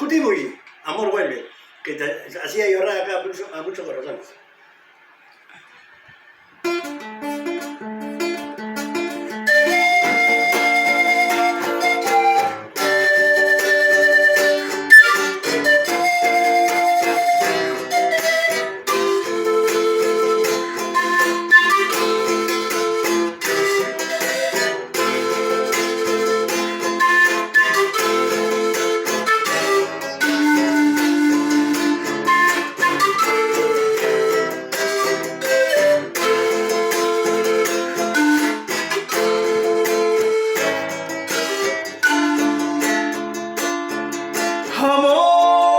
Kutibugi, Amor Vuelve, que te hacía llorar acá a muchos corazones.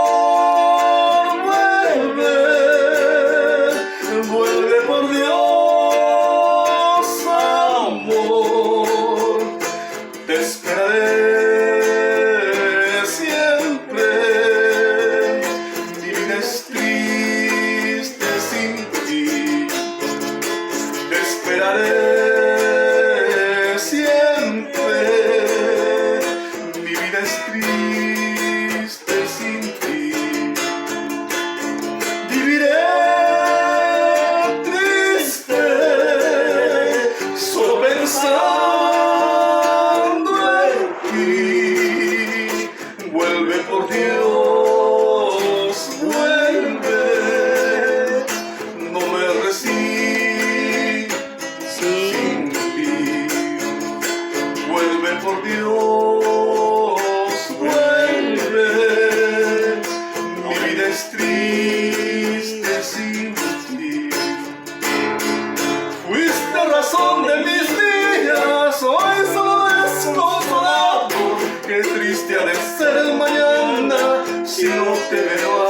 Amor, vuelve, vuelve por Dios, amor, te esperaré siempre, mi vida es triste sin ti, te esperaré siempre, mi vida es triste sin ti, viviré triste, solo pensando en ti. Vuelve por Dios, vuelve, no me resistas sin ti. Vuelve por Dios, vuelve, mi vida es triste sin ti. Fuiste razón de mis días, hoy solo desconsolado. Qué triste ha de ser el mañana si no te veo